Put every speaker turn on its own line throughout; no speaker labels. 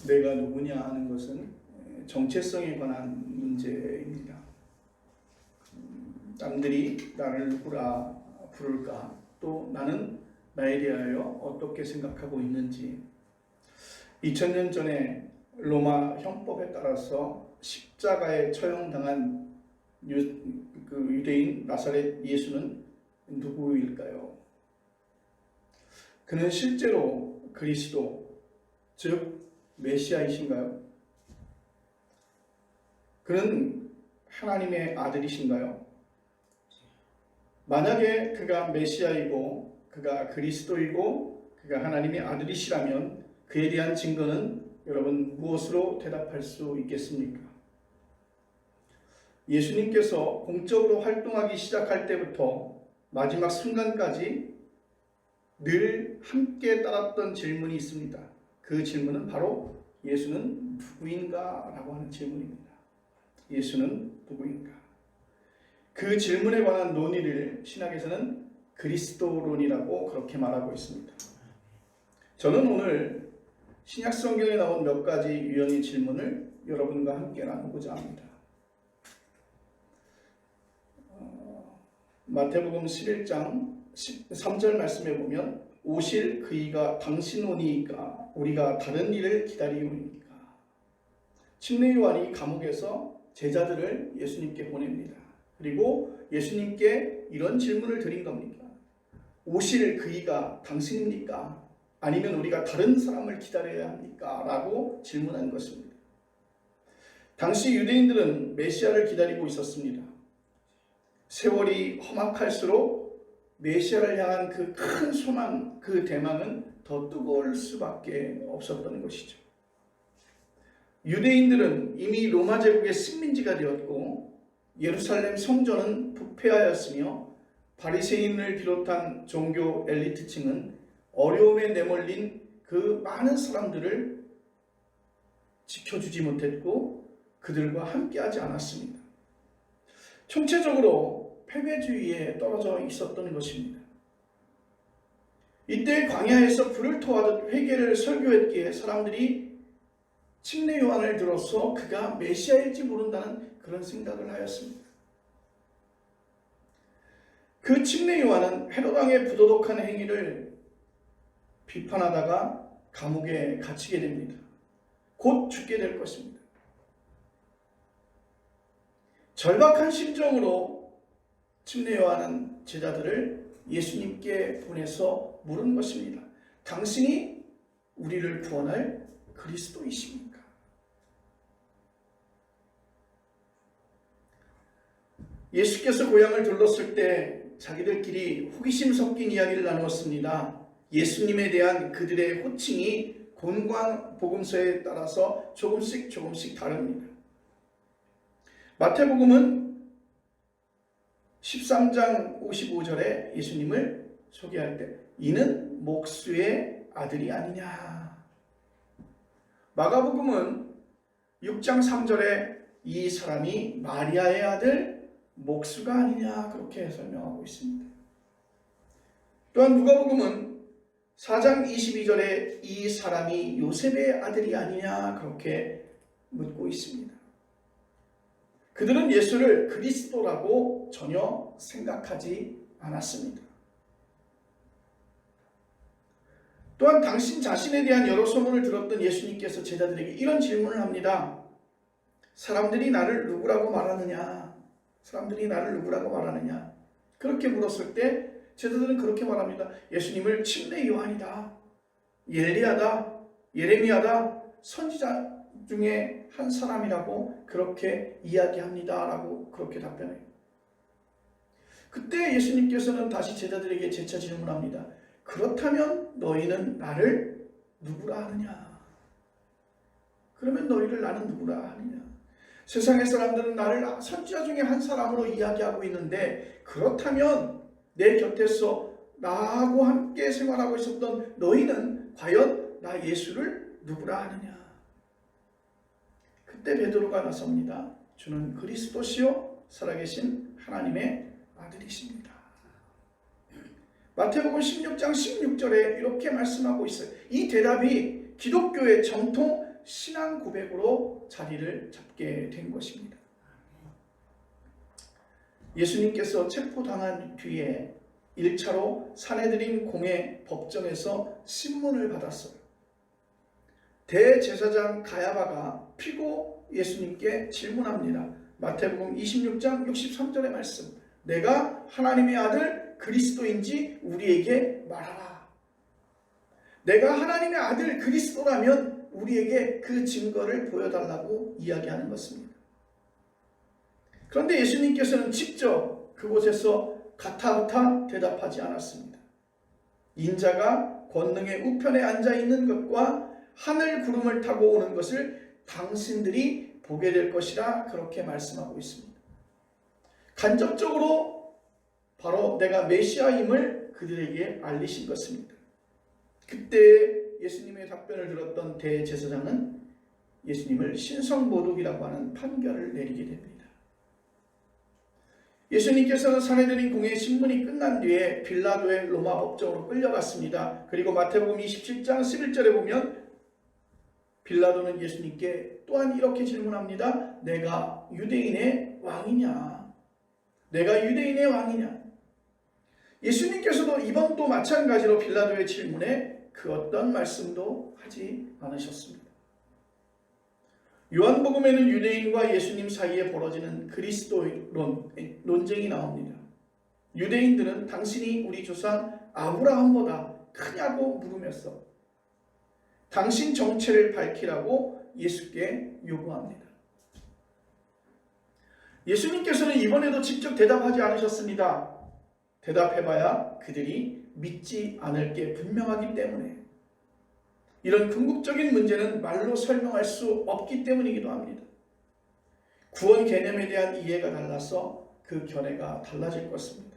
내가 누구냐 하는 것은 정체성에 관한 문제입니다. 남들이 나를 누구라 부를까, 또 나는 나에 대하여 어떻게 생각하고 있는지. 2000년 전에 로마 형법에 따라서 십자가에 처형당한 유대인 나사렛 예수는 누구일까요? 그는 실제로 그리스도, 즉 메시아이신가요? 그는 하나님의 아들이신가요? 만약에 그가 메시아이고 그가 그리스도이고 그가 하나님의 아들이시라면 그에 대한 증거는 여러분 무엇으로 대답할 수 있겠습니까? 예수님께서 공적으로 활동하기 시작할 때부터 마지막 순간까지 늘 함께 따랐던 질문이 있습니다. 그 질문은 바로 예수는 누구인가? 라고 하는 질문입니다. 예수는 누구인가? 그 질문에 관한 논의를 신학에서는 그리스도론이라고 그렇게 말하고 있습니다. 저는 오늘 신약 성경에 나온 몇 가지 유형의 질문을 여러분과 함께 나누고자 합니다. 마태복음 11장 13절 말씀에 보면 오실 그이가 당신 오니이까 우리가 다른 일을 기다리오니까. 침례 요한이 감옥에서 제자들을 예수님께 보냅니다. 그리고 예수님께 이런 질문을 드린 겁니다. 오실 그이가 당신입니까? 아니면 우리가 다른 사람을 기다려야 합니까? 라고 질문한 것입니다. 당시 유대인들은 메시아를 기다리고 있었습니다. 세월이 험악할수록 메시아를 향한 그 큰 소망, 그 대망은 더 뜨거울 수밖에 없었던 것이죠. 유대인들은 이미 로마 제국의 식민지가 되었고 예루살렘 성전은 부패하였으며 바리새인을 비롯한 종교 엘리트층은 어려움에 내몰린 그 많은 사람들을 지켜주지 못했고 그들과 함께하지 않았습니다. 총체적으로 패배주의에 떨어져 있었던 것입니다. 이때 광야에서 불을 토하듯 회개를 설교했기에 사람들이 침례 요한을 들어서 그가 메시아일지 모른다는 그런 생각을 하였습니다. 그 침례 요한은 헤롯 왕의 부도덕한 행위를 비판하다가 감옥에 갇히게 됩니다. 곧 죽게 될 것입니다. 절박한 심정으로 침례 요한은 제자들을 예수님께 보내서 물은 것입니다. 당신이 우리를 구원할 그리스도이십니까? 예수께서 고향을 둘렀을 때 자기들끼리 호기심 섞인 이야기를 나누었습니다. 예수님에 대한 그들의 호칭이 본관 복음서에 따라서 조금씩 다릅니다. 마태복음은 13장 55절에 예수님을 소개할 때 이는 목수의 아들이 아니냐. 마가복음은 6장 3절에 이 사람이 마리아의 아들 목수가 아니냐 그렇게 설명하고 있습니다. 또한 누가복음은 4장 22절에 이 사람이 요셉의 아들이 아니냐 그렇게 묻고 있습니다. 그들은 예수를 그리스도라고 전혀 생각하지 않았습니다. 또한 당신 자신에 대한 여러 소문을 들었던 예수님께서 제자들에게 이런 질문을 합니다. 사람들이 나를 누구라고 말하느냐? 사람들이 나를 누구라고 말하느냐? 그렇게 물었을 때 제자들은 그렇게 말합니다. 예수님을 침례 요한이다, 엘리야다, 예레미야다, 선지자 중에 한 사람이라고 그렇게 이야기합니다 라고 그렇게 답변해요. 그때 예수님께서는 다시 제자들에게 재차 질문합니다. 그렇다면 너희는 나를 누구라 하느냐? 그러면 너희를 나는 누구라 하느냐? 세상의 사람들은 나를 선지자 중에 한 사람으로 이야기하고 있는데 그렇다면 내 곁에서 나하고 함께 생활하고 있었던 너희는 과연 나 예수를 누구라 하느냐? 그때 베드로가 나섭니다. 주는 그리스도시요 살아계신 하나님의 아들이십니다. 마태복음 16장 16절에 이렇게 말씀하고 있어요. 이 대답이 기독교의 정통 신앙 고백으로 자리를 잡게 된 것입니다. 예수님께서 체포당한 뒤에 1차로 사내들인 공회 법정에서 신문을 받았어요. 대제사장 가야바가 피고 예수님께 질문합니다. 마태복음 26장 63절의 말씀. 내가 하나님의 아들 그리스도인지 우리에게 말하라. 내가 하나님의 아들 그리스도라면 우리에게 그 증거를 보여달라고 이야기하는 것입니다. 그런데 예수님께서는 직접 그곳에서 가타부타 대답하지 않았습니다. 인자가 권능의 우편에 앉아 있는 것과 하늘 구름을 타고 오는 것을 당신들이 보게 될 것이라 그렇게 말씀하고 있습니다. 간접적으로 바로 내가 메시아임을 그들에게 알리신 것입니다. 그때 예수님의 답변을 들었던 대제사장은 예수님을 신성모독이라고 하는 판결을 내리게 됩니다. 예수님께서는 사내들인 공회 신문이 끝난 뒤에 빌라도의 로마 법정으로 끌려갔습니다. 그리고 마태복음 27장 11절에 보면 빌라도는 예수님께 또한 이렇게 질문합니다. 내가 유대인의 왕이냐? 내가 유대인의 왕이냐? 예수님께서도 이번 또 마찬가지로 빌라도의 질문에 그 어떤 말씀도 하지 않으셨습니다. 요한복음에는 유대인과 예수님 사이에 벌어지는 그리스도론 논쟁이 나옵니다. 유대인들은 당신이 우리 조상 아브라함보다 크냐고 물으면서 당신 정체를 밝히라고 예수께 요구합니다. 예수님께서는 이번에도 직접 대답하지 않으셨습니다. 대답해봐야 그들이 믿지 않을 게 분명하기 때문에, 이런 궁극적인 문제는 말로 설명할 수 없기 때문이기도 합니다. 구원 개념에 대한 이해가 달라서 그 견해가 달라질 것입니다.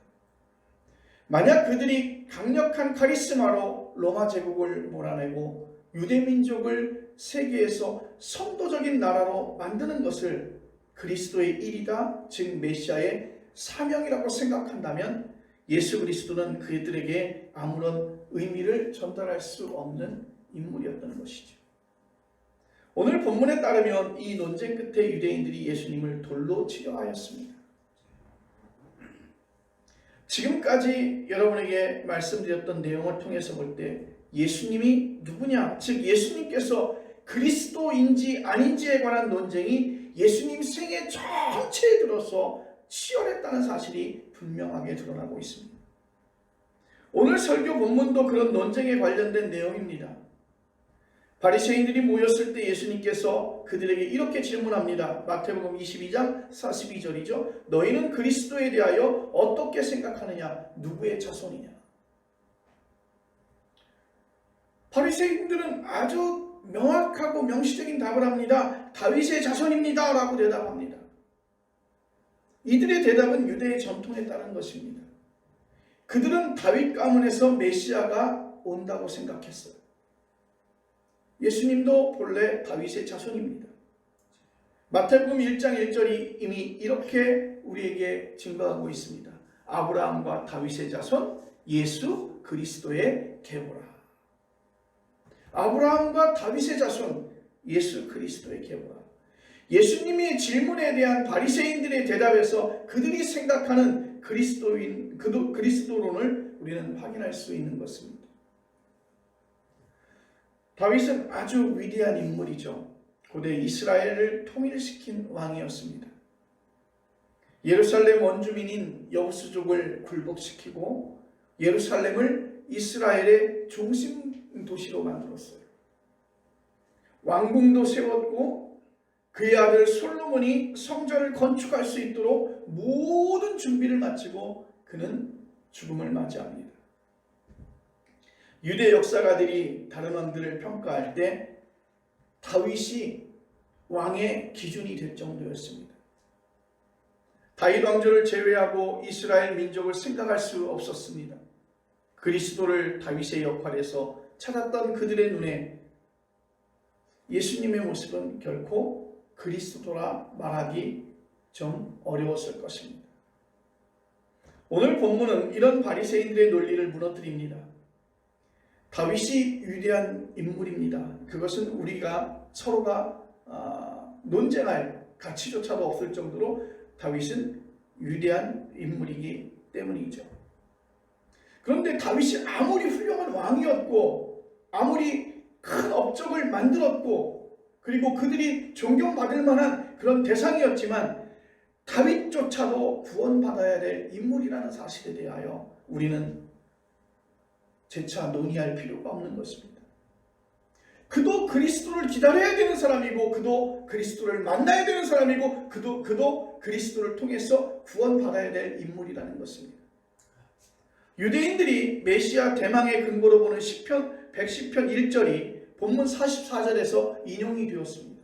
만약 그들이 강력한 카리스마로 로마 제국을 몰아내고 유대민족을 세계에서 선도적인 나라로 만드는 것을 그리스도의 일이다, 즉 메시아의 사명이라고 생각한다면 예수 그리스도는 그들에게 아무런 의미를 전달할 수 없는 인물이었던 것이죠. 오늘 본문에 따르면 이 논쟁 끝에 유대인들이 예수님을 돌로 치려 하였습니다. 지금까지 여러분에게 말씀드렸던 내용을 통해서 볼 때 예수님이 누구냐, 즉 예수님께서 그리스도인지 아닌지에 관한 논쟁이 예수님 생애 전체에 들어서 치열했다는 사실이 분명하게 드러나고 있습니다. 오늘 설교 본문도 그런 논쟁에 관련된 내용입니다. 바리새인들이 모였을 때 예수님께서 그들에게 이렇게 질문합니다. 마태복음 22장 42절이죠. 너희는 그리스도에 대하여 어떻게 생각하느냐? 누구의 자손이냐? 바리새인들은 아주 명확하고 명시적인 답을 합니다. 다윗의 자손입니다 라고 대답합니다. 이들의 대답은 유대의 전통에 따른 것입니다. 그들은 다윗 가문에서 메시아가 온다고 생각했어요. 예수님도 본래 다윗의 자손입니다. 마태복음 1장 1절이 이미 이렇게 우리에게 증거하고 있습니다. 아브라함과 다윗의 자손 예수 그리스도의 계보라. 아브라함과 다윗의 자손 예수 그리스도의 계보라. 예수님의 질문에 대한 바리새인들의 대답에서 그들이 생각하는 그리스도론을 우리는 확인할 수 있는 것입니다. 다윗은 아주 위대한 인물이죠. 고대 이스라엘을 통일시킨 왕이었습니다. 예루살렘 원주민인 여부수족을 굴복시키고 예루살렘을 이스라엘의 중심 도시로 만들었어요. 왕궁도 세웠고 그의 아들 솔로몬이 성전을 건축할 수 있도록 모든 준비를 마치고 그는 죽음을 맞이합니다. 유대 역사가들이 다른 왕들을 평가할 때 다윗이 왕의 기준이 될 정도였습니다. 다윗 왕조를 제외하고 이스라엘 민족을 생각할 수 없었습니다. 그리스도를 다윗의 역할에서 찾았던 그들의 눈에 예수님의 모습은 결코 그리스도라 말하기 좀 어려웠을 것입니다. 오늘 본문은 이런 바리새인들의 논리를 무너뜨립니다. 다윗이 위대한 인물입니다. 그것은 우리가 서로가 논쟁할 가치조차도 없을 정도로 다윗은 위대한 인물이기 때문이죠. 그런데 다윗이 아무리 훌륭한 왕이었고 아무리 큰 업적을 만들었고 그리고 그들이 존경받을 만한 그런 대상이었지만 다윗조차도 구원받아야 될 인물이라는 사실에 대하여 우리는 재차 논의할 필요가 없는 것입니다. 그도 그리스도를 기다려야 되는 사람이고 그도 그리스도를 만나야 되는 사람이고 그도 그리스도를 통해서 구원받아야 될 인물이라는 것입니다. 유대인들이 메시아 대망의 근거로 보는 시편 110편 1절이 본문 44절에서 인용이 되었습니다.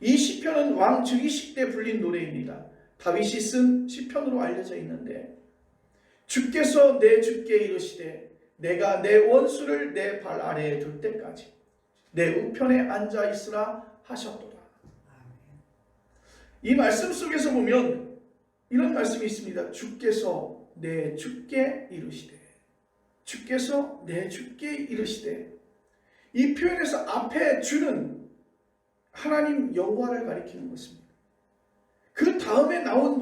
이 시편은 왕 즉위식 때 불린 노래입니다. 다윗이 쓴 시편으로 알려져 있는데 주께서 내 주께 이르시되 내가 내 원수를 내 발 아래에 둘 때까지 내 우편에 앉아 있으라 하셨도다. 이 말씀 속에서 보면 이런 말씀이 있습니다. 주께서 내 주께 이르시되 주께서 내 주께 이르시되 이 표현에서 앞에 주는 하나님 여호와를 가리키는 것입니다. 그 다음에 나온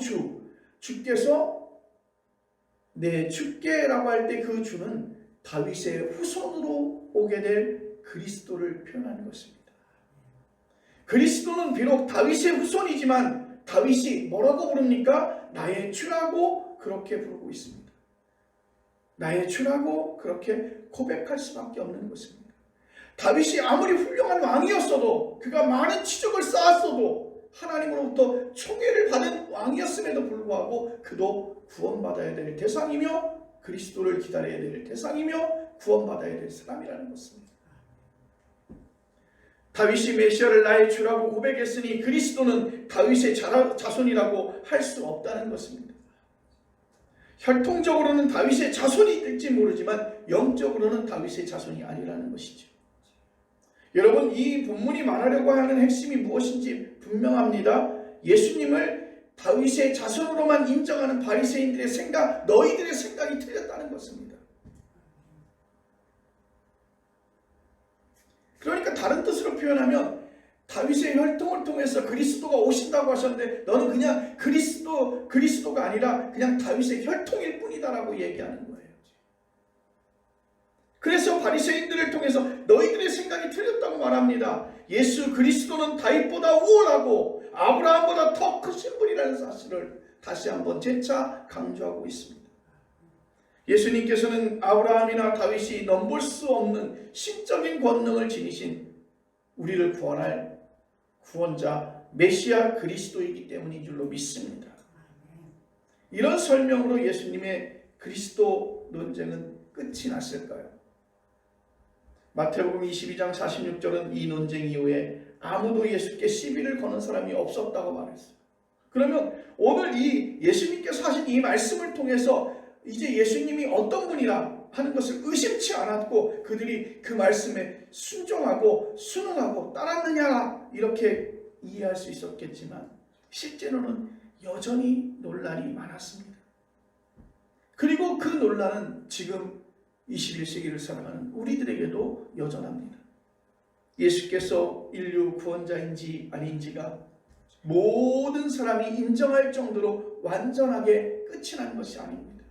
주께서 내 주께라고 할 때 그 주는 다윗의 후손으로 오게 될 그리스도를 표현하는 것입니다. 그리스도는 비록 다윗의 후손이지만 다윗이 뭐라고 부릅니까? 나의 주라고 그렇게 부르고 있습니다. 나의 주라고 그렇게 고백할 수밖에 없는 것입니다. 다윗이 아무리 훌륭한 왕이었어도 그가 많은 치적을 쌓았어도 하나님으로부터 총애를 받은 왕이었음에도 불구하고 그도 구원받아야 될 대상이며 그리스도를 기다려야 될 대상이며 구원받아야 될 사람이라는 것입니다. 다윗이 메시아를 나의 주라고 고백했으니 그리스도는 다윗의 자손이라고 할 수 없다는 것입니다. 혈통적으로는 다윗의 자손이 될지 모르지만 영적으로는 다윗의 자손이 아니라는 것이죠. 여러분, 이 본문이 말하려고 하는 핵심이 무엇인지 분명합니다. 예수님을 다윗의 자손으로만 인정하는 바리새인들의 생각, 너희들의 생각이 틀렸다는 것입니다. 그러니까 다른 뜻으로 표현하면 다윗의 혈통을 통해서 그리스도가 오신다고 하셨는데 너는 그냥 그리스도가 아니라 그냥 다윗의 혈통일 뿐이다라고 얘기하는 거예요. 그래서 바리새인들을 통해서 너희들의 생각이 틀렸다고 말합니다. 예수 그리스도는 다윗보다 우월하고 아브라함보다 더 크신 분이라는 사실을 다시 한번 재차 강조하고 있습니다. 예수님께서는 아브라함이나 다윗이 넘볼 수 없는 신적인 권능을 지니신 우리를 구원할 구원자 메시아 그리스도이기 때문인 줄로 믿습니다. 이런 설명으로 예수님의 그리스도 논쟁은 끝이 났을까요? 마태복음 22장 46절은 이 논쟁 이후에 아무도 예수께 시비를 거는 사람이 없었다고 말했어요. 그러면 오늘 이 예수님께서 하신 이 말씀을 통해서 이제 예수님이 어떤 분이라 하는 것을 의심치 않았고 그들이 그 말씀에 순종하고 순응하고 따랐느냐 이렇게 이해할 수 있었겠지만 실제로는 여전히 논란이 많았습니다. 그리고 그 논란은 지금 21세기를 살아가는 우리들에게도 여전합니다. 예수께서 인류 구원자인지 아닌지가 모든 사람이 인정할 정도로 완전하게 끝이 난 것이 아닙니다.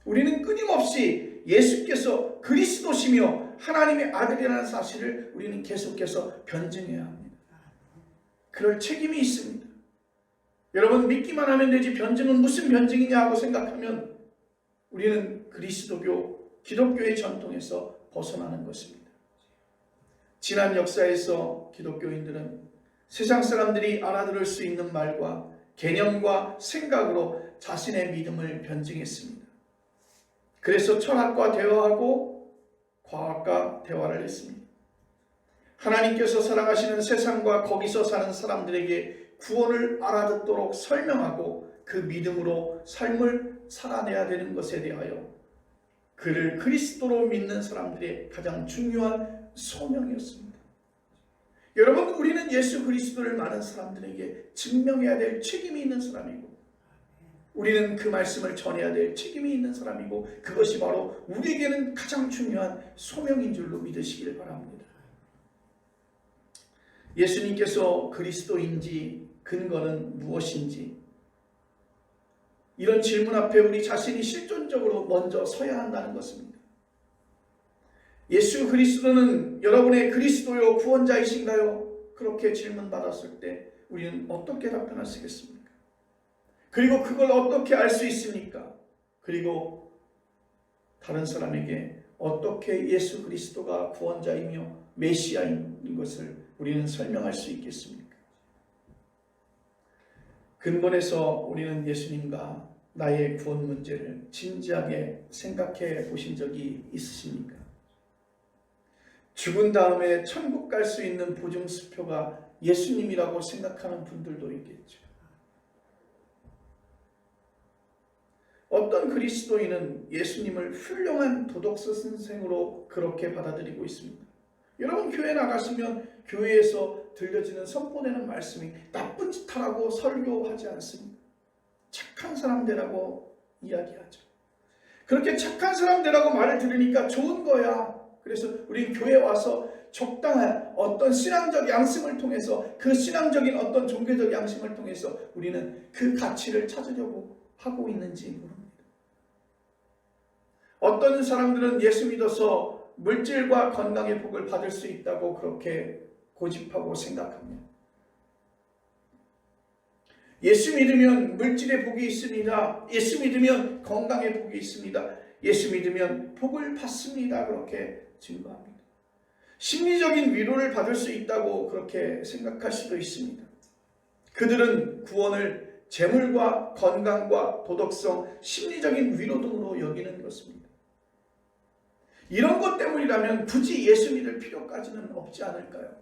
우리는 끊임없이 예수께서 그리스도시며 하나님의 아들이라는 사실을 우리는 계속해서 변증해야 합니다. 그럴 책임이 있습니다. 여러분, 믿기만 하면 되지 변증은 무슨 변증이냐 하고 생각하면 우리는 기독교의 전통에서 벗어나는 것입니다. 지난 역사에서 기독교인들은 세상 사람들이 알아들을 수 있는 말과 개념과 생각으로 자신의 믿음을 변증했습니다. 그래서 철학과 대화하고 과학과 대화를 했습니다. 하나님께서 살아가시는 세상과 거기서 사는 사람들에게 구원을 알아듣도록 설명하고 그 믿음으로 삶을 살아내야 되는 것에 대하여 그를 그리스도로 믿는 사람들의 가장 중요한 소명이었습니다. 여러분, 우리는 예수 그리스도를 많은 사람들에게 증명해야 될 책임이 있는 사람이고 우리는 그 말씀을 전해야 될 책임이 있는 사람이고 그것이 바로 우리에게는 가장 중요한 소명인 줄로 믿으시기를 바랍니다. 예수님께서 그리스도인지 근거는 무엇인지 이런 질문 앞에 우리 자신이 실존적으로 먼저 서야 한다는 것입니다. 예수 그리스도는 여러분의 그리스도요 구원자이신가요? 그렇게 질문받았을 때 우리는 어떻게 답변할 수 있겠습니까? 그리고 그걸 어떻게 알 수 있습니까? 그리고 다른 사람에게 어떻게 예수 그리스도가 구원자이며 메시아인 것을 우리는 설명할 수 있겠습니까? 근본에서 우리는 예수님과 나의 구원 문제를 진지하게 생각해 보신 적이 있으십니까? 죽은 다음에 천국 갈 수 있는 보증수표가 예수님이라고 생각하는 분들도 있겠죠. 어떤 그리스도인은 예수님을 훌륭한 도덕서 선생으로 그렇게 받아들이고 있습니다. 여러분 교회 나가시면 교회에서 들려지는 선포되는 말씀이 나쁜 짓 하라고 설교하지 않습니다. 착한 사람 되라고 이야기하죠. 그렇게 착한 사람 되라고 말을 들으니까 좋은 거야. 그래서 우리 교회에 와서 적당한 어떤 신앙적 양심을 통해서 그 신앙적인 어떤 종교적 양심을 통해서 우리는 그 가치를 찾으려고 하고 있는지 모릅니다. 어떤 사람들은 예수 믿어서 물질과 건강의 복을 받을 수 있다고 그렇게 고집하고 생각합니다. 예수 믿으면 물질의 복이 있습니다. 예수 믿으면 건강의 복이 있습니다. 예수 믿으면 복을 받습니다. 그렇게 증거합니다. 심리적인 위로를 받을 수 있다고 그렇게 생각할 수도 있습니다. 그들은 구원을 재물과 건강과 도덕성, 심리적인 위로 등으로 여기는 것입니다. 이런 것 때문이라면 굳이 예수 믿을 필요까지는 없지 않을까요?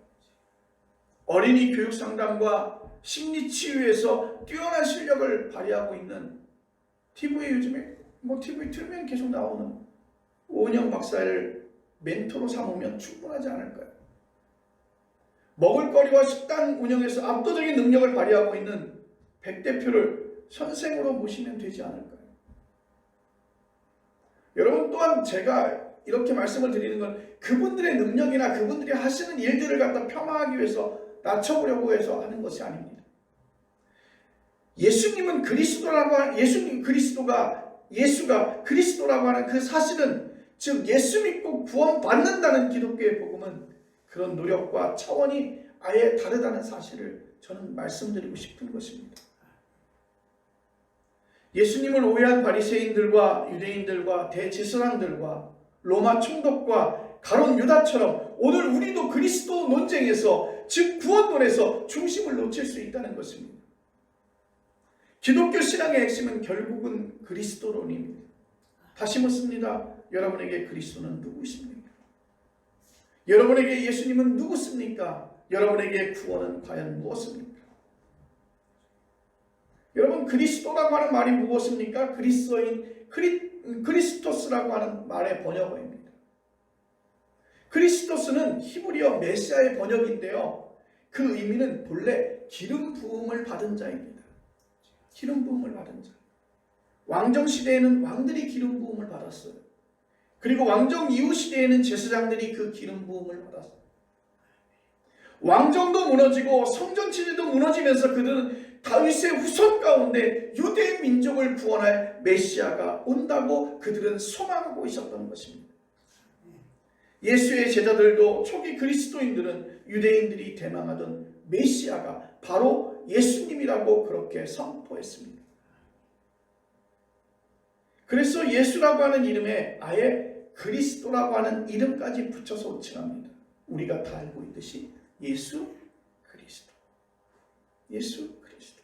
어린이 교육 상담과 심리 치유에서 뛰어난 실력을 발휘하고 있는 TV에 요즘에 TV 틀면 계속 나오는 오은영 박사를 멘토로 삼으면 충분하지 않을까요? 먹을거리와 식당 운영에서 압도적인 능력을 발휘하고 있는 백 대표를 선생으로 모시면 되지 않을까요? 여러분 또한 제가 이렇게 말씀을 드리는 건 그분들의 능력이나 그분들이 하시는 일들을 갖다 폄하하기 위해서 낮춰보려고 해서 하는 것이 아닙니다. 예수님은 그리스도라고 하는 예수가 그리스도라고 하는 그 사실은 즉 예수 믿고 구원받는다는 기독교의 복음은 그런 노력과 차원이 아예 다르다는 사실을 저는 말씀드리고 싶은 것입니다. 예수님을 오해한 바리새인들과 유대인들과 대제사장들과 로마 총독과 가룟 유다처럼 오늘 우리도 그리스도 논쟁에서 즉 구원론에서 중심을 놓칠 수 있다는 것입니다. 기독교 신앙의 핵심은 결국은 그리스도론입니다. 다시 묻습니다. 여러분에게 그리스도는 누구십니까? 여러분에게 예수님은 누구십니까? 여러분에게 구원은 과연 무엇입니까? 여러분 그리스도라고 하는 말이 무엇입니까? 크리스토스라고 하는 말의 번역어입니다. 크리스토스는 히브리어 메시아의 번역인데요. 그 의미는 본래 기름 부음을 받은 자입니다. 기름 부음을 받은 자. 왕정 시대에는 왕들이 기름 부음을 받았어요. 그리고 왕정 이후 시대에는 제사장들이 그 기름 부음을 받았어요. 왕정도 무너지고 성전 체제도 무너지면서 그들은 다윗의 후손 가운데 유대 민족을 구원할 메시아가 온다고 그들은 소망하고 있었던 것입니다. 예수의 제자들도 초기 그리스도인들은 유대인들이 대망하던 메시아가 바로 예수님이라고 그렇게 선포했습니다. 그래서 예수라고 하는 이름에 아예 그리스도라고 하는 이름까지 붙여서 호칭합니다. 우리가 다 알고 있듯이 예수 그리스도. 예수 그리스도.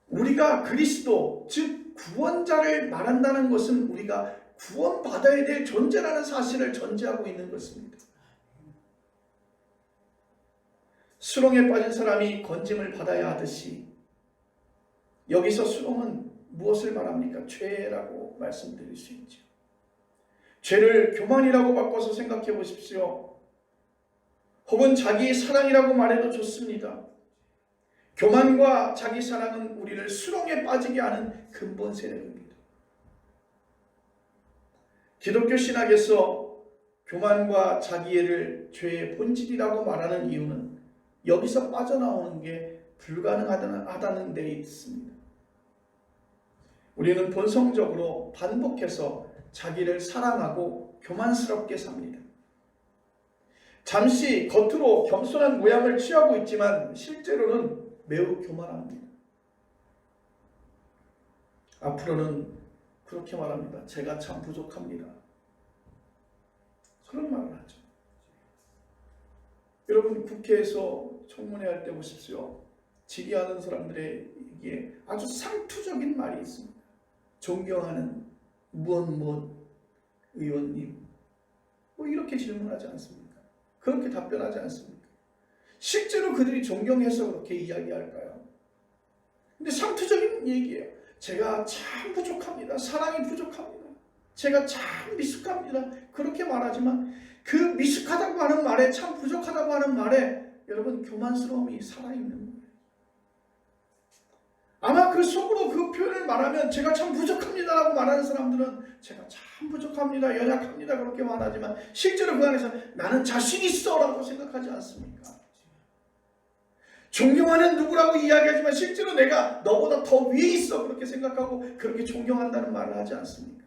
우리가 그리스도, 즉 구원자를 말한다는 것은 우리가 구원받아야 될 존재라는 사실을 전제하고 있는 것입니다. 수렁에 빠진 사람이 건짐을 받아야 하듯이 여기서 수렁은 무엇을 말합니까? 죄라고 말씀드릴 수 있죠. 죄를 교만이라고 바꿔서 생각해 보십시오. 혹은 자기 사랑이라고 말해도 좋습니다. 교만과 자기 사랑은 우리를 수렁에 빠지게 하는 근본 세력입니다. 기독교 신학에서 교만과 자기애를 죄의 본질이라고 말하는 이유는 여기서 빠져나오는 게 불가능하다는 데 있습니다. 우리는 본성적으로 반복해서 자기를 사랑하고 교만스럽게 삽니다. 잠시 겉으로 겸손한 모양을 취하고 있지만 실제로는 매우 교만합니다. 앞으로는 그렇게 말합니다. 제가 참 부족합니다. 그런 말을 하죠. 여러분, 국회에서 청문회 할 때 보십시오. 질의하는 사람들에게 아주 상투적인 말이 있습니다. 존경하는 무엇 의원님, 뭐 이렇게 질문하지 않습니까? 그렇게 답변하지 않습니까? 실제로 그들이 존경해서 그렇게 이야기할까요? 근데 상투적인 얘기예요. 제가 참 부족합니다. 사랑이 부족합니다. 제가 참 미숙합니다. 그렇게 말하지만 그 미숙하다고 하는 말에, 참 부족하다고 하는 말에 여러분 교만스러움이 살아있는 거예요. 아마 그 속으로 그 표현을 말하면 제가 참 부족합니다라고 말하는 사람들은 제가 참 부족합니다, 연약합니다 그렇게 말하지만 실제로 그 안에서 나는 자신 있어 라고 생각하지 않습니까? 존경하는 누구라고 이야기하지만 실제로 내가 너보다 더 위에 있어 그렇게 생각하고 그렇게 존경한다는 말을 하지 않습니까?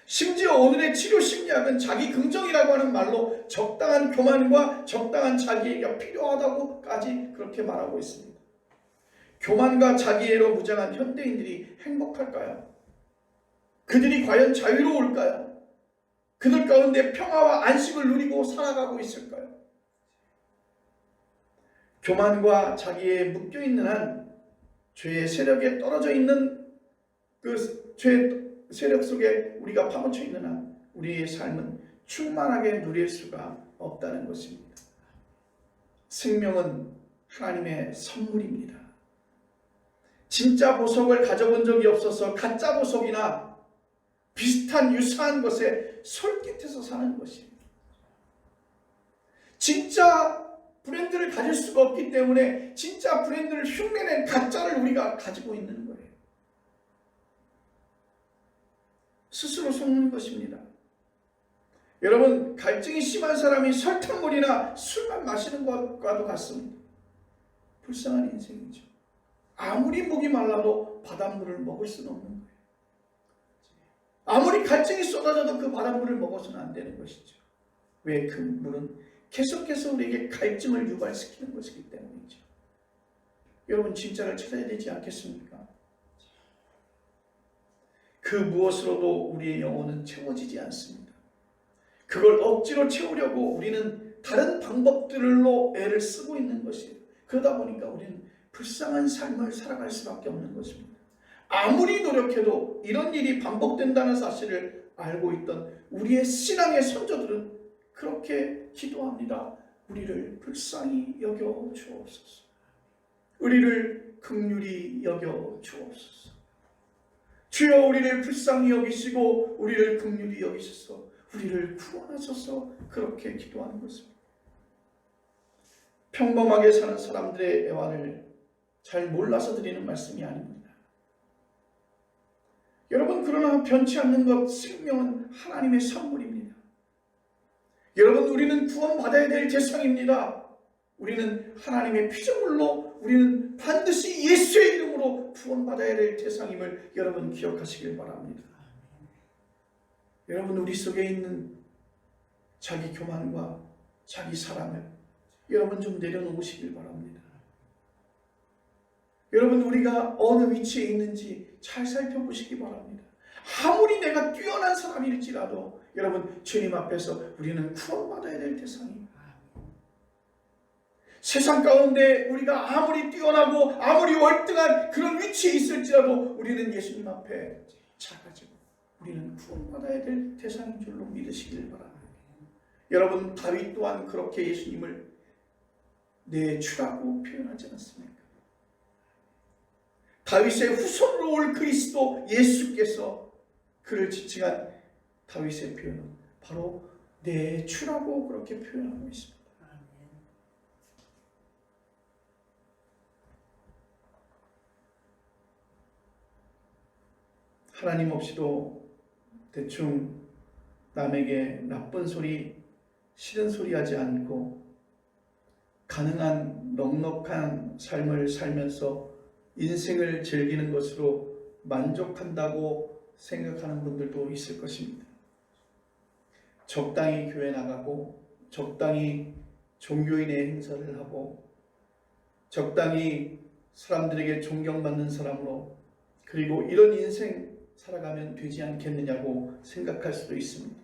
심지어 오늘의 치료 심리학은 자기 긍정이라고 하는 말로 적당한 교만과 적당한 자기애가 필요하다고까지 그렇게 말하고 있습니다. 교만과 자기애로 무장한 현대인들이 행복할까요? 그들이 과연 자유로울까요? 그들 가운데 평화와 안식을 누리고 살아가고 있을까요? 교만과 자기애에 묶여있는 한 죄의 세력에 떨어져 있는 그 죄의 세력 속에 우리가 파묻혀 있는 한 우리의 삶은 충만하게 누릴 수가 없다는 것입니다. 생명은 하나님의 선물입니다. 진짜 보석을 가져본 적이 없어서 가짜 보석이나 비슷한 유사한 것에 솔깃해서 사는 것입니다. 진짜 브랜드를 가질 수가 없기 때문에 진짜 브랜드를 흉내낸 가짜를 우리가 가지고 있는 거예요. 스스로 속는 것입니다. 여러분, 갈증이 심한 사람이 설탕물이나 술만 마시는 것과도 같습니다. 불쌍한 인생이죠. 아무리 목이 말라도 바닷물을 먹을 수는 없는 거예요. 아무리 갈증이 쏟아져도 그 바닷물을 먹어서는 안 되는 것이죠. 왜? 그 물은 계속해서 우리에게 갈증을 유발시키는 것이기 때문이죠. 여러분, 진짜를 찾아야 되지 않겠습니까? 그 무엇으로도 우리의 영혼은 채워지지 않습니다. 그걸 억지로 채우려고 우리는 다른 방법들로 애를 쓰고 있는 것이에요. 그러다 보니까 우리는 불쌍한 삶을 살아갈 수밖에 없는 것입니다. 아무리 노력해도 이런 일이 반복된다는 사실을 알고 있던 우리의 신앙의 선조들은 그렇게 기도합니다. 우리를 불쌍히 여겨 주옵소서. 우리를 긍휼히 여겨 주옵소서. 주여, 우리를 불쌍히 여기시고 우리를 긍휼히 여기셔서 우리를 구원하셔서 그렇게 기도하는 것입니다. 평범하게 사는 사람들의 애환을 잘 몰라서 드리는 말씀이 아닙니다. 여러분, 그러나 변치 않는 것, 생명은 하나님의 선물입니다. 여러분, 우리는 구원받아야 될 대상입니다. 우리는 하나님의 피조물로, 우리는 반드시 예수의 이름으로 구원받아야 될 대상임을 여러분 기억하시길 바랍니다. 여러분, 우리 속에 있는 자기 교만과 자기 사랑을 여러분 좀 내려놓으시길 바랍니다. 여러분, 우리가 어느 위치에 있는지 잘 살펴보시기 바랍니다. 아무리 내가 뛰어난 사람일지라도 여러분, 주님 앞에서 우리는 구원받아야 될 대상입니다. 세상 가운데 우리가 아무리 뛰어나고 아무리 월등한 그런 위치에 있을지라도 우리는 예수님 앞에 작아지고 우리는 구원받아야 될 대상인 줄로 믿으시길 바랍니다. 여러분, 다윗 또한 그렇게 예수님을 내 주라고 표현하지 않습니까? 다윗의 후손으로 올 그리스도 예수께서 그를 지칭한 다윗의 표현은 바로 내 주라고 그렇게 표현하고 있습니다. 하나님 없이도 대충 남에게 나쁜 소리, 싫은 소리 하지 않고 가능한 넉넉한 삶을 살면서 인생을 즐기는 것으로 만족한다고 생각하는 분들도 있을 것입니다. 적당히 교회 나가고 적당히 종교인의 행사를 하고 적당히 사람들에게 존경받는 사람으로 그리고 이런 인생 살아가면 되지 않겠느냐고 생각할 수도 있습니다.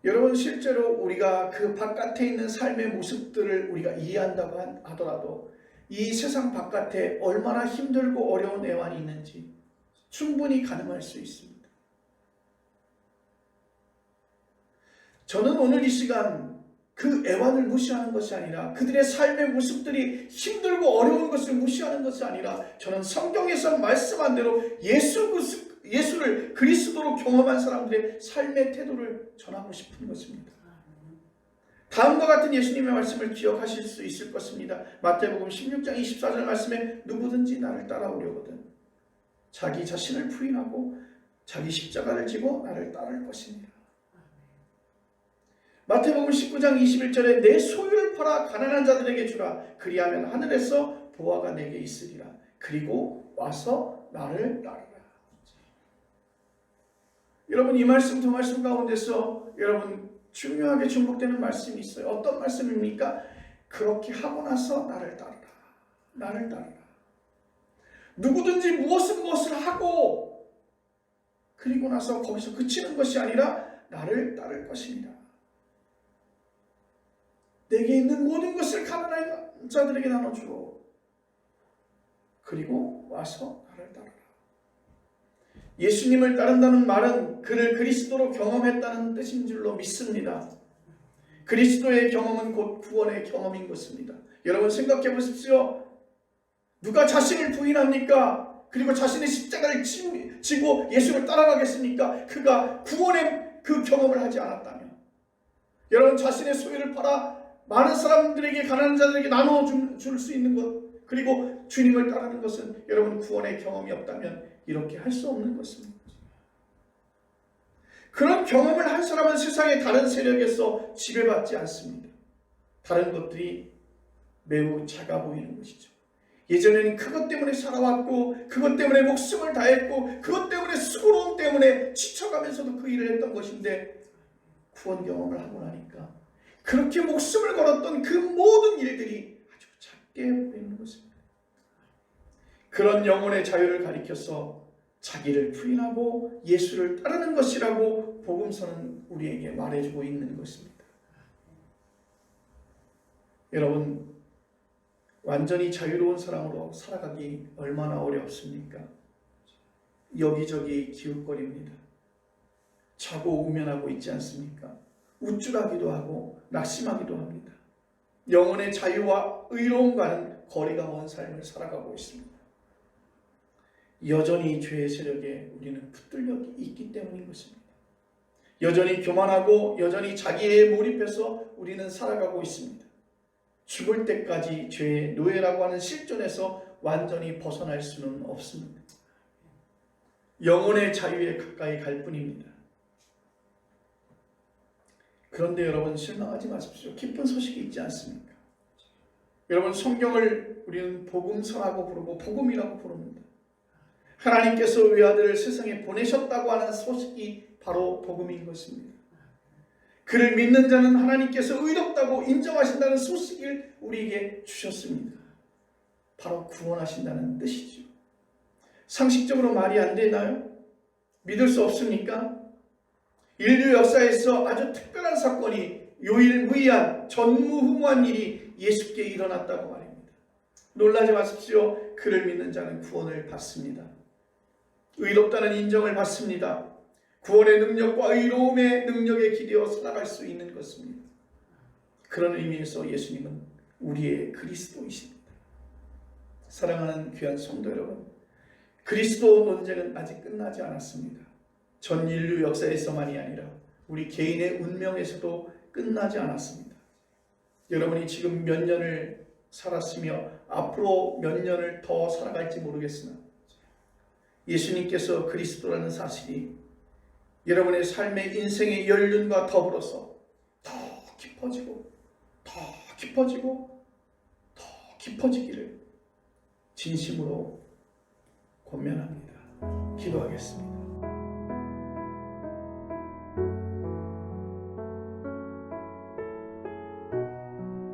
여러분, 실제로 우리가 그 바깥에 있는 삶의 모습들을 우리가 이해한다고 하더라도 이 세상 바깥에 얼마나 힘들고 어려운 애환이 있는지 충분히 가늠할 수 있습니다. 저는 오늘 이 시간 그 애환을 무시하는 것이 아니라 그들의 삶의 모습들이 힘들고 어려운 것을 무시하는 것이 아니라 저는 성경에서 말씀한 대로 예수를 그리스도로 경험한 사람들의 삶의 태도를 전하고 싶은 것입니다. 다음과 같은 예수님의 말씀을 기억하실 수 있을 것입니다. 마태복음 16장 24절 말씀에 누구든지 나를 따라오려거든 자기 자신을 부인하고 자기 십자가를 지고 나를 따를 것입니다. 마태복음 19장 21절에 내 소유를 팔아 가난한 자들에게 주라. 그리하면 하늘에서 보화가 내게 있으리라. 그리고 와서 나를 따르라. 여러분, 이 말씀 두 말씀 가운데서 여러분 중요하게 중복되는 말씀이 있어요. 어떤 말씀입니까? 그렇게 하고 나서 나를 따르라. 나를 따르라. 누구든지 무엇을 하고 그리고 나서 거기서 그치는 것이 아니라 나를 따를 것입니다. 내게 있는 모든 것을 가난한 자들에게 나눠주고 그리고 와서 나를 따르라. 예수님을 따른다는 말은 그를 그리스도로 경험했다는 뜻인 줄로 믿습니다. 그리스도의 경험은 곧 구원의 경험인 것입니다. 여러분 생각해 보십시오. 누가 자신을 부인합니까? 그리고 자신의 십자가를 지고 예수를 따라가겠습니까? 그가 구원의 그 경험을 하지 않았다면. 여러분, 자신의 소유를 팔아 많은 사람들에게, 가난한 자들에게 나눠줄 수 있는 것, 그리고 주님을 따르는 것은 여러분 구원의 경험이 없다면 이렇게 할 수 없는 것입니다. 그런 경험을 한 사람은 세상의 다른 세력에서 지배받지 않습니다. 다른 것들이 매우 작아 보이는 것이죠. 예전에는 그것 때문에 살아왔고 그것 때문에 목숨을 다했고 그것 때문에 수고로움 때문에 지쳐가면서도 그 일을 했던 것인데 구원 경험을 하고 나니까 그렇게 목숨을 걸었던 그 모든 일들이 아주 작게 보이는 것입니다. 그런 영혼의 자유를 가리켜서 자기를 부인하고 예수를 따르는 것이라고 복음서는 우리에게 말해주고 있는 것입니다. 여러분, 완전히 자유로운 사람으로 살아가기 얼마나 어렵습니까? 여기저기 기웃거립니다. 자고 우면하고 있지 않습니까? 우쭐하기도 하고 낙심하기도 합니다. 영혼의 자유와 의로움과는 거리가 먼 삶을 살아가고 있습니다. 여전히 죄의 세력에 우리는 붙들려 있기 때문인 것입니다. 여전히 교만하고 여전히 자기에 몰입해서 우리는 살아가고 있습니다. 죽을 때까지 죄의 노예라고 하는 실존에서 완전히 벗어날 수는 없습니다. 영혼의 자유에 가까이 갈 뿐입니다. 그런데 여러분 실망하지 마십시오. 기쁜 소식이 있지 않습니까? 여러분, 성경을 우리는 복음서라고 부르고 복음이라고 부릅니다. 하나님께서 외아들을 세상에 보내셨다고 하는 소식이 바로 복음인 것입니다. 그를 믿는 자는 하나님께서 의롭다고 인정하신다는 소식을 우리에게 주셨습니다. 바로 구원하신다는 뜻이죠. 상식적으로 말이 안 되나요? 믿을 수 없습니까? 인류 역사에서 아주 특별한 사건이 유일무이한 전무후무한 일이 예수께 일어났다고 말입니다. 놀라지 마십시오. 그를 믿는 자는 구원을 받습니다. 의롭다는 인정을 받습니다. 구원의 능력과 의로움의 능력에 기대어 살아갈 수 있는 것입니다. 그런 의미에서 예수님은 우리의 그리스도이십니다. 사랑하는 귀한 성도 여러분, 그리스도 논쟁은 아직 끝나지 않았습니다. 전 인류 역사에서만이 아니라 우리 개인의 운명에서도 끝나지 않았습니다. 여러분이 지금 몇 년을 살았으며 앞으로 몇 년을 더 살아갈지 모르겠으나 예수님께서 그리스도라는 사실이 여러분의 삶의 인생의 연륜과 더불어서 더 깊어지고 더 깊어지고 더 깊어지기를 진심으로 권면합니다. 기도하겠습니다.